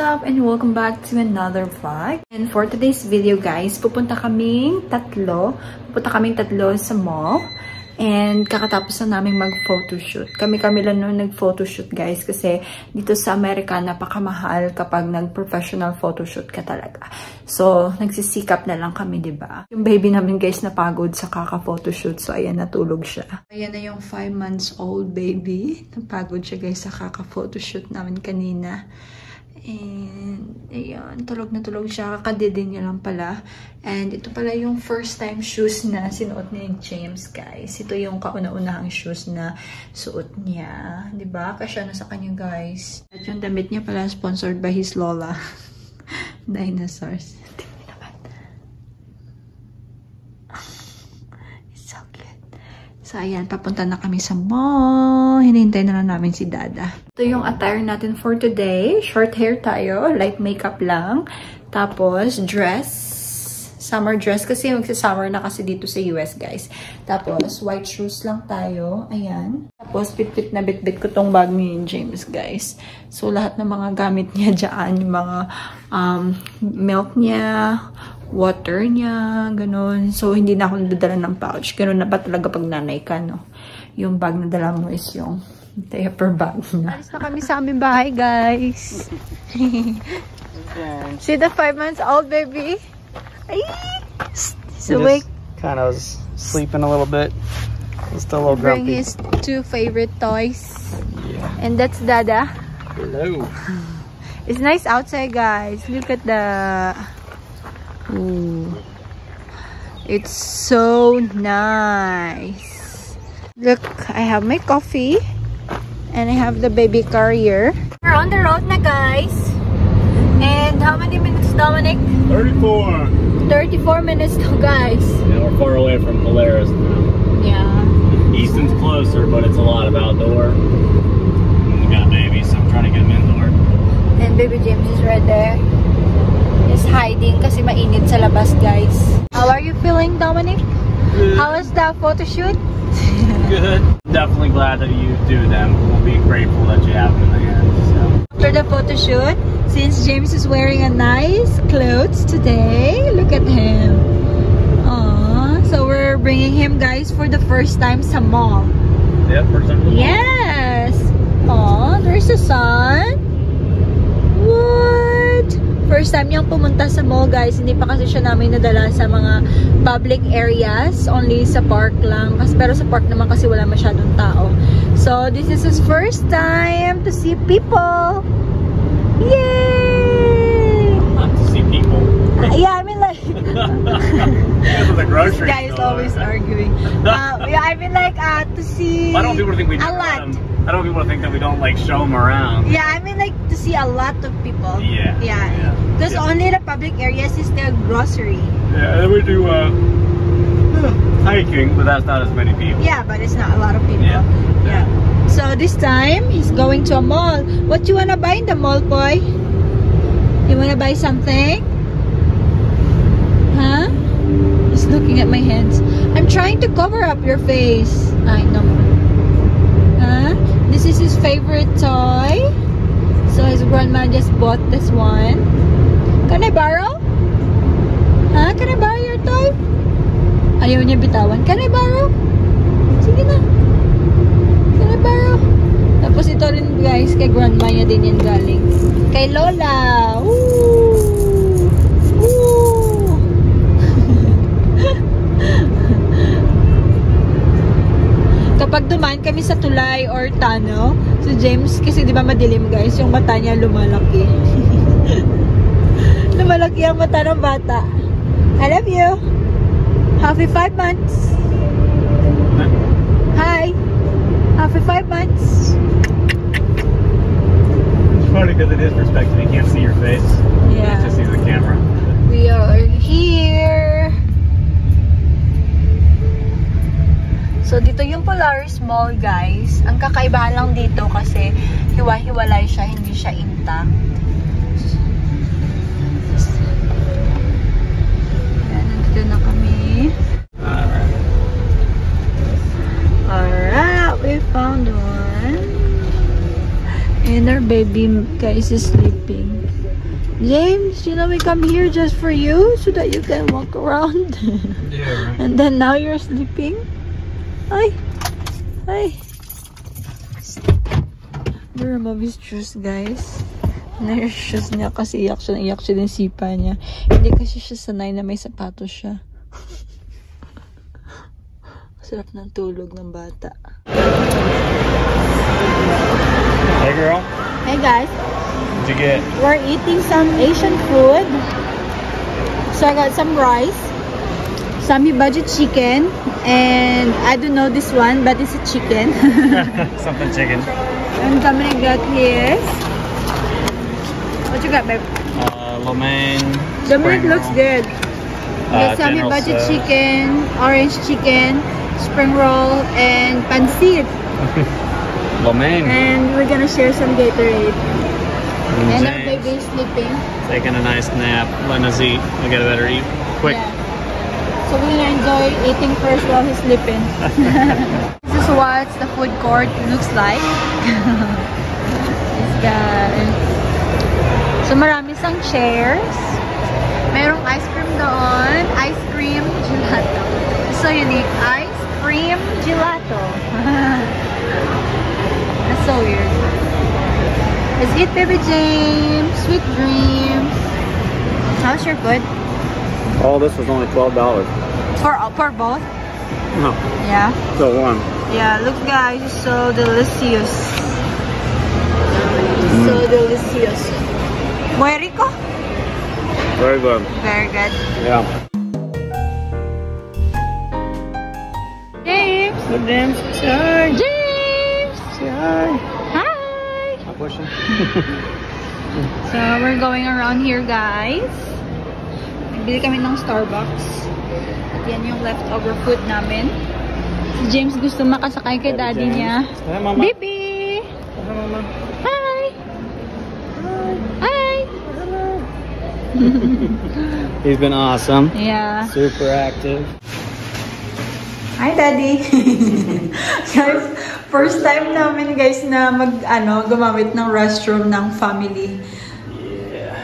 up and welcome back to another vlog. And for today's video guys, pupunta kaming tatlo sa mall. And kakatapos na namin mag-photoshoot. Kami lang nung nag-photoshoot guys kasi dito sa Amerika napakamahal kapag nag-professional photoshoot ka talaga. So, nagsisikap na lang kami, diba? Yung baby namin guys napagod sa kaka-photoshoot. So, ayan, natulog siya. Ayan na yung 5 months old baby. Napagod siya guys sa kaka-photoshoot namin kanina. And, ayan, tulog na tulog siya. Kakadidin niya lang pala. And, ito pala yung first time shoes na sinuot ni James, guys. Ito yung kauna-unahang shoes na suot niya. Diba? Kasya na sa kanya, guys. At yung damit niya pala sponsored by his lola. Dinosaurs. It's so cute. So, ayan, papunta na kami sa mall. Hinihintay na lang namin si Dada. Ito yung attire natin for today. Short hair tayo. Light makeup lang. Tapos, dress. Summer dress. Kasi magsa-summer na kasi dito sa US, guys. Tapos, white shoes lang tayo. Ayan. Tapos, bit-bit na bit-bit ko tong bag ni James, guys. So, lahat ng mga gamit niya dyan. Yung mga milk niya, water niya, ganun. So, hindi na ako nadadala ng pouch. Ganun na ba talaga pag nanay ka, no? Yung bag na dala mo is yung diaper bag na. Alis na kami sa aming bahay, guys. See the 5 months old baby? Ay! He's awake. Kind of sleeping a little bit. He's still a little grumpy. Bring his 2 favorite toys. Yeah. And that's Dada. Hello. It's nice outside, guys. Look at the... Ooh. It's so nice. Look, I have my coffee. And I have the baby carrier. We're on the road na, guys. And how many minutes, Dominic? 34. 34 minutes now, guys. Yeah, we're far away from Polaris now. Yeah. Easton's closer, but it's a lot of outdoor. And we got babies, so I'm trying to get them indoor. And baby James is right there. He's hiding kasi mainit sa labas, guys. How are you feeling, Dominic? Good. How was the photo shoot? Good. Definitely glad that you do them. We'll be grateful that you have them in the end. So. After the photo shoot, since James is wearing a nice clothes today, look at him. Aww. So we're bringing him, guys, for the first time sa mall. Yeah, first time. Yes. Aww, there's the sun. What? First time niyang pumunta sa mall, guys. Hindi pa kasi siya namin nadala sa mga public areas. Only sa park lang. Pero sa park naman kasi wala masyadong tao. So, this is his first time to see people. Yay! Not to see people. Yeah, I mean like... This is a grocery This guy is store. always arguing. Yeah, I mean like to see... I don't want people to think we a lot. I don't want people to think that we don't like show them around. Yeah, I mean like to see a lot of people. Yeah. Yeah. Because only the public areas is the grocery. Yeah, and we do hiking, but that's not as many people. Yeah, but it's not a lot of people. Yeah. Yeah. So this time he's going to a mall. What you wanna buy in the mall, boy? You wanna buy something? Huh? He's looking at my hands. I'm trying to cover up your face. I know. Huh? This is his favorite toy. So his grandma just bought this one. Can I borrow? Huh? Can I borrow your toy? Ayaw niya bitawan. Can I borrow? Sige na. Can I borrow? Tapos ito rin, guys, kay grandma niya din yan galing. Kay Lola. Woo! Woo! Kapag dumaan kami sa tulay or tunnel, so James, kasi di ba madilim, guys, yung mata niya lumalaki. Lumalaki ang mata ng bata. I love you. Happy 5 months. Hi. Happy 5 months. It's funny because it is perspective. You can't see your face. Yeah. You just see the camera. We are here. So, dito yung Polaris Mall, guys. Ang kakaibahan lang dito kasi hiwa-hiwalay siya, hindi siya intact. Ayan, nandito na kami. Alright, we found one. And our baby, guys, is sleeping. James, you know we come here just for you so that you can walk around. Yeah, right. And then now you're sleeping. Ay. Ay. We remove his shoes, guys. Na yung shoes niya kasi iyak siya ng sipa niya. Hindi kasi siya sanay na may sapatos siya. Sarap ng tulog ng bata. Hey girl. Hey guys. What'd you get? We're eating some Asian food. So I got some rice, some hibachi chicken, and I don't know this one, but it's a chicken. Something chicken. And Dominic got his. What you got, babe? Lo mein. Dominic looks good. Got some General hibachi Tso's. chicken, orange chicken, spring roll, and pancit. Lo mein. And we're gonna share some Gatorade. And our James baby is sleeping. taking a nice nap. Letting us eat. We gotta better eat quick. Yeah. So we're gonna enjoy eating first while he's sleeping. This is what the food court looks like. This guy. So marami sang chairs. Merong ice cream doon. Ice cream gelato. So unique. Ice cream gelato. That's so weird. Let's eat, baby James. Sweet dreams. How's your food? All this was only $12. For both? No, Yeah. so one. Yeah, look guys, it's so delicious. So delicious. Muy rico? Very good. Very good. Yeah. James! Good James. Say hi. James! Say hi. Hi! I'm pushing. So, we're going around here guys. Nagbili kami ng Starbucks. At yan yung leftover food namin. Si James gusto makasakay kay daddy niya. Hi, Mama. Baby! Hi, Mama. Hi! Hi! He's been awesome. Yeah. Super active. Hi, Daddy! Guys, first time namin guys na gumamit ng restroom ng family. Yeah.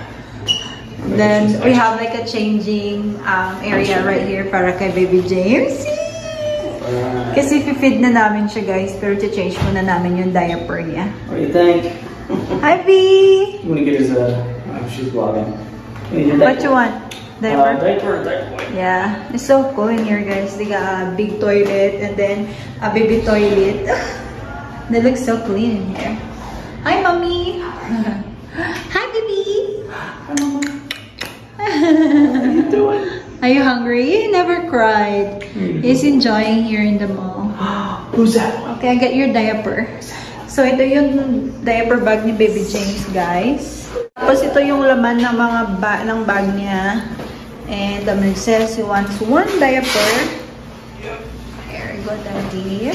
Then, we have like a changing area right here para kay baby James. Kasi feed na namin siya guys, pero change muna namin yung diaper niya. What do you think? Hi, B! I'm gonna get his, she's vlogging. What you want? Diaper? Diaper. Yeah, it's so cool in here guys. They got a big toilet and then a baby toilet. They look so clean in here. Hi, Mommy! Hi, baby! Hi, Mama. How you doing? Are you hungry? He never cried. He's enjoying here in the mall. Who's that? Okay, I got your diaper. So, ito yung diaper bag ni Baby James, guys. Tapos, ito yung laman ng mga bag niya. And it says he wants one diaper. There you go, Daddy.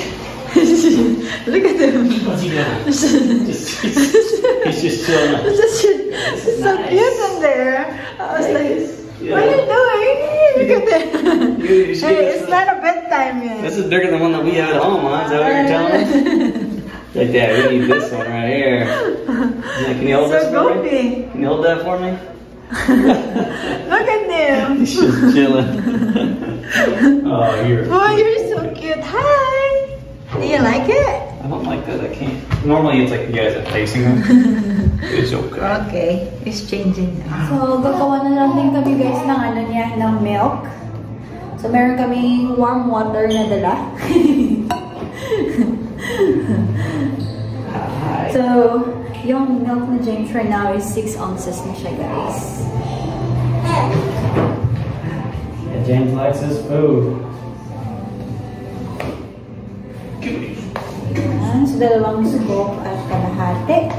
Look at him. What's he doing? He's just chilling. It's so cute in there. I was like, what are you doing? Look at that. Hey, it's not a bedtime yet. This is bigger than one that we have at home, huh? Is that what you're telling us? Like, Dad, we need this one right here. Yeah, can you hold this for me? Can you hold that for me? Look at them. He's just chilling. Oh, you're so cute. Hi. Do you like it? I don't like that. I can't. Normally, it's like you guys are facing them. It's okay. Okay, it's changing now. So, gagawa na lang din kami guys ng milk. So, meron kaming warm water na dala. So, yung milk na James right now is 6 ounces na siya, guys. Yeah, James likes his food. Ayan, so dalawang subok at kalahati.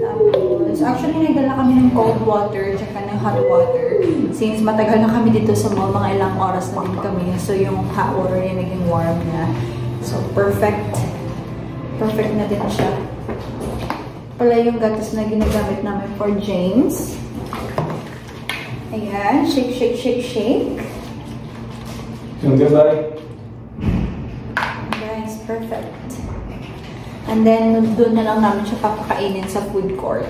Tapos, actually, nagdala kami ng cold water tsaka ng hot water. Since matagal na kami dito sa mall, mga ilang oras na din kami. So, yung hot water niya naging warm na. So, perfect. Perfect na din siya. Pala yung gatas na ginagamit namin for James. Ayan. Shake, shake, shake, shake. Doing good, buddy? Guys, perfect. And then, doon na lang namin siya papakainin sa food court.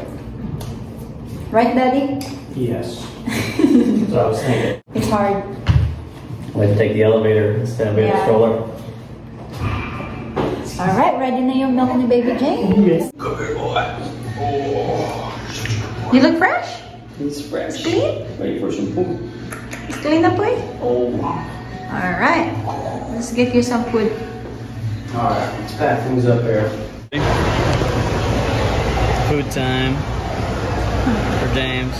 Right, Daddy? Yes. That's what I was thinking. It's hard. We had to take the elevator instead of the stroller. Alright, ready na yung milk ni Baby James. Yes. Good boy. Oh. You look fresh? He's fresh. It's clean? Ready for some food. It's clean na po eh? Oh. Alright. Let's get you some food. Alright, let's pack things up here. Food time for James.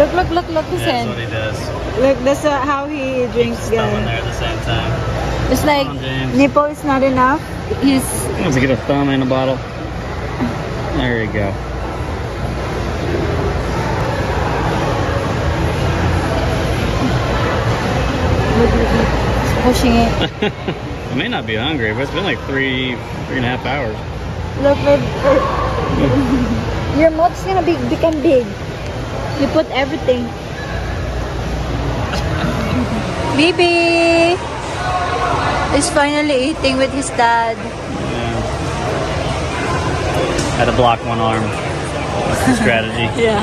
Look, his That's hand. what he does. Look, that's how he drinks, Thumb guys. in there at the same time. It's like, Come on, James. nipple is not enough. He's... He wants to get a thumb in a bottle. There you go. Look, he's pushing it. I may not be hungry, but it's been like three and a half hours. Look, your mouth's gonna become big. You put everything. Baby is finally eating with his dad. Yeah. Had to block one arm. That's the strategy. Yeah.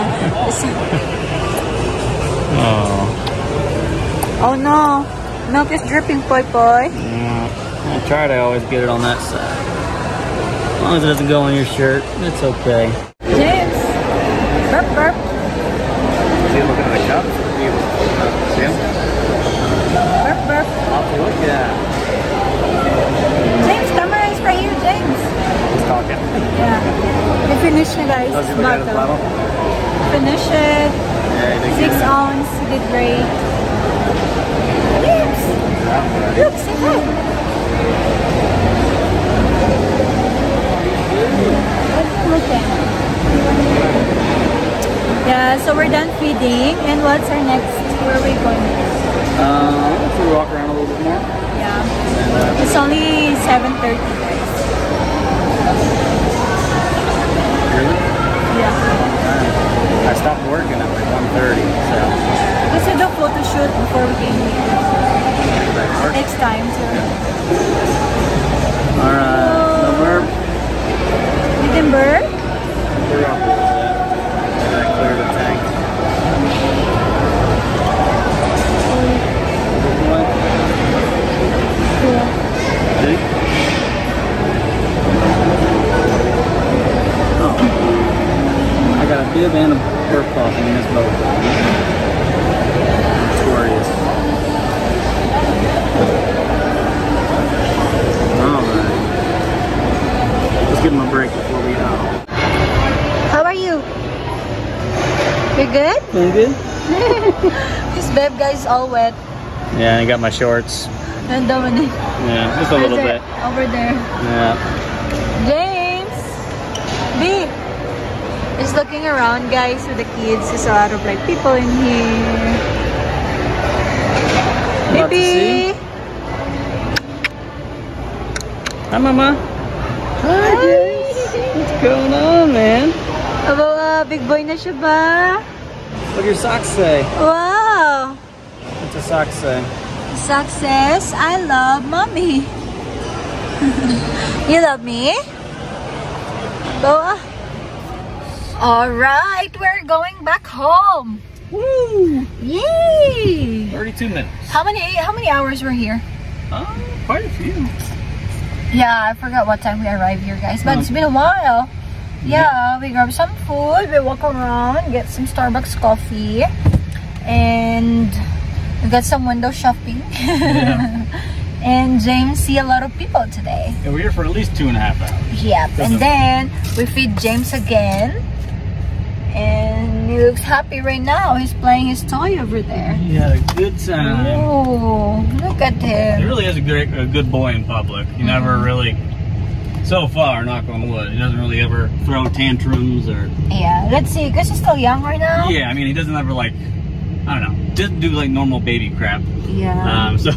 Oh. Oh no. Milk is dripping, Poi Poi. Yeah. I try to always get it on that side. As long as it doesn't go on your shirt, it's okay. James. Burp, burp. See him looking at the cup? See him? Burp, burp. Off you look, yeah. James, camera is right here, James. He's talking. Yeah. We finished it, guys. Does he look at his bottle? Finish it. Yeah, 6 ounce. You did great. James. Look, say hi. Yeah, so we're done feeding, and what's our next? Where are we going? Should we walk around a little bit more? Yeah. It's only 7:30, guys. Really? Yeah. I stopped working at like 1:30, so. Let's do a photo shoot before we came here. Next time, so. Alright, the burp. You can burp? Clear off a little bit. And I clear the tank. See? Oh. I got a bib and a burp cloth in this boat. It's glorious. Alright. Let's give him a break before we out. How are you? You're good? You good? This babe guy is all wet. Yeah, I got my shorts. And Dominic. Yeah, just a little bit. Over there. Yeah. James! B! Just looking around, guys, with the kids. There's a lot of like people in here. Baby! Hi, Mama. Hi, James. What's going on, man? Aba, big boy na siya ba? What do your socks say? Wow! What's the socks say? Success, I love mommy. You love me? Boa? Alright, we're going back home. Woo! Yay! 32 minutes. How many hours we're here? Quite a few. Yeah, I forgot what time we arrived here, guys. But it's been a while. Yeah, we grabbed some food, we walk around, get some Starbucks coffee, and we got some window shopping. Yeah. And James see a lot of people today. Yeah, we're here for at least 2.5 hours. Yep, and then we feed James again. And he looks happy right now. He's playing his toy over there. He had a good time. Oh, look at him. He really is a good boy in public. He never really, so far, knock on wood, he doesn't really ever throw tantrums or... Yeah, let's see, because he's still young right now. Yeah, I mean, he doesn't ever like, I don't know, doesn't do like normal baby crap. Yeah. So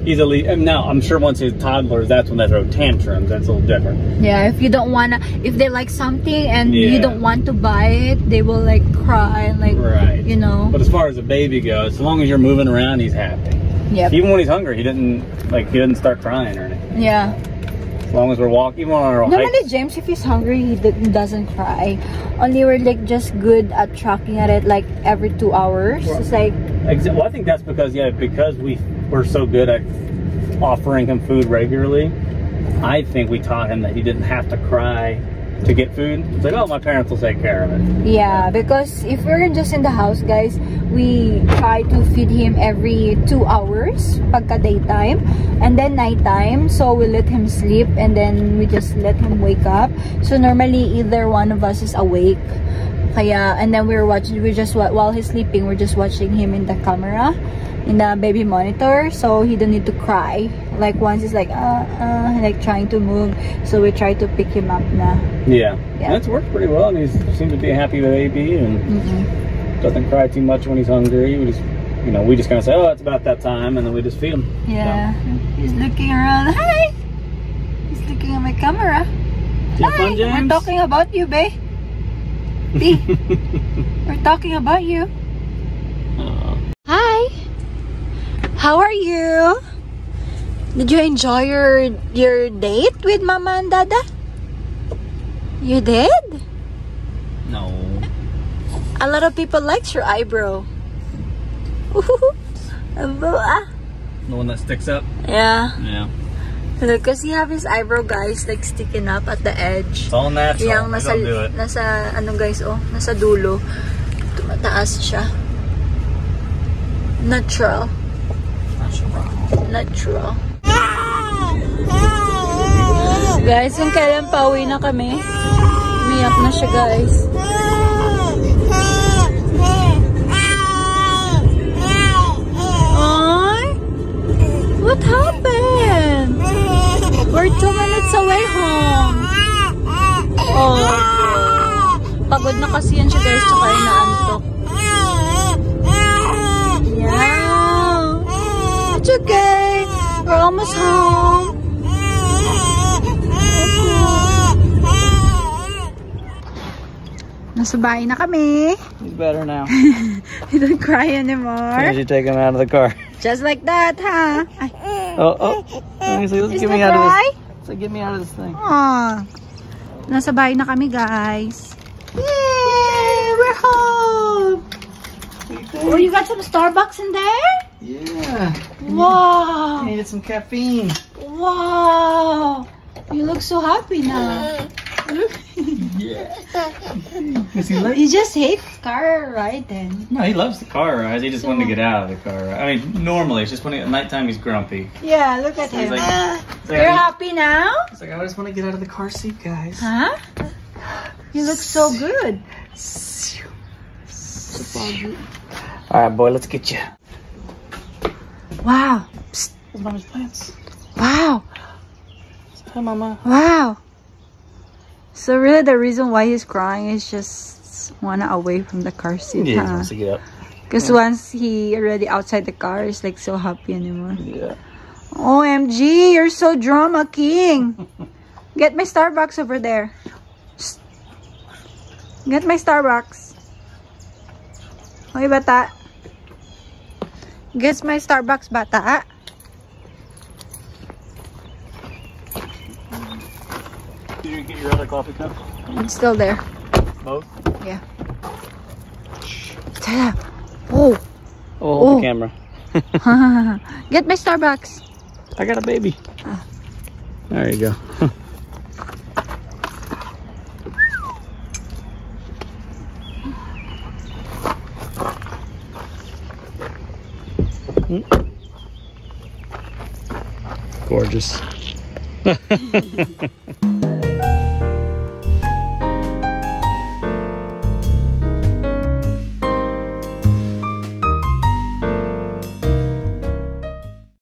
he's at least, now I'm sure once he's toddlers, that's when they throw tantrums. That's a little different. Yeah, if you don't wanna, if they like something and you don't want to buy it, they will like cry and like, you know. But as far as a baby goes, as long as you're moving around, he's happy. Yep. Even when he's hungry, he didn't start crying or anything. Yeah. As long as we're walking, even on our hikes. Normally, James, if he's hungry, he doesn't cry. Only we're like just good at tracking at it like every 2 hours. Well, it's like. Well, I think that's because because we're so good at offering him food regularly. I think we taught him that he didn't have to cry to get food. It's like, oh, my parents will take care of it. Yeah, because if we're just in the house, guys, we try to feed him every 2 hours pagka daytime and then nighttime. So we let him sleep and then we just let him wake up. So normally either one of us is awake. Kaya, and then while he's sleeping, we're just watching him in the camera, in the baby monitor, so he don't need to cry. Like once he's like like trying to move, so we try to pick him up na. Yeah. That's worked pretty well, and he seems to be happy with AB and doesn't cry too much when he's hungry. We just, we just kind of say, oh, it's about that time, and then we just feed him. Yeah. So. He's looking around. Hi. He's looking at my camera. Hi. Fun, James? We're talking about you, babe. We're talking about you. Hi. How are you? Did you enjoy your date with Mama and Dada? You did? No. A lot of people likes your eyebrow. The one that sticks up? Yeah. Yeah. Look, because he have his eyebrow, guys, like sticking up at the edge. It's all natural. Yang nasa ano guys, nasa dulo. Tumataas siya. Natural. Guys, kung kailan pauwi na kami, umiyak na siya, guys. Ay, what happened? We're 2 minutes away home. Oh, pagod na kasi yan siya, guys, tsaka inaantok. Yeah, it's okay. We're almost home. Nasa bahay na kami. He's better now. He don't cry anymore. As soon as you take him out of the car. Just like that, huh? Let's get me out of this. Let's get me out of this thing. Aww. Nasa bahay na kami, guys. Yay! We're home! Oh, you got some Starbucks in there? Yeah. Wow. I needed some caffeine. Wow. You look so happy now. Yeah. He just hates car ride then. No, he loves the car rides. He just wanted to get out of the car ride. I mean, normally it's just when at nighttime he's grumpy. Yeah, look at him. You're happy now? He's like, I just want to get out of the car seat, guys. Huh? You look so good. All right, boy, let's get you. Wow. Psst. There's Mama's plants. Wow. Hi, Mama. Wow. So really the reason why he's crying is just wanna away from the car seat, Yeah, he wants to get up. Because once he already outside the car, he's like so happy anymore. Yeah. OMG, you're so drama king. Get my Starbucks over there. Get my Starbucks. Hoy, bata. Get my Starbucks, bata. Did you get your other coffee cup? It's still there. Both? Yeah. Stella. Oh. Oh, hold the camera. Get my Starbucks. I got a baby. Ah. There you go. Gorgeous.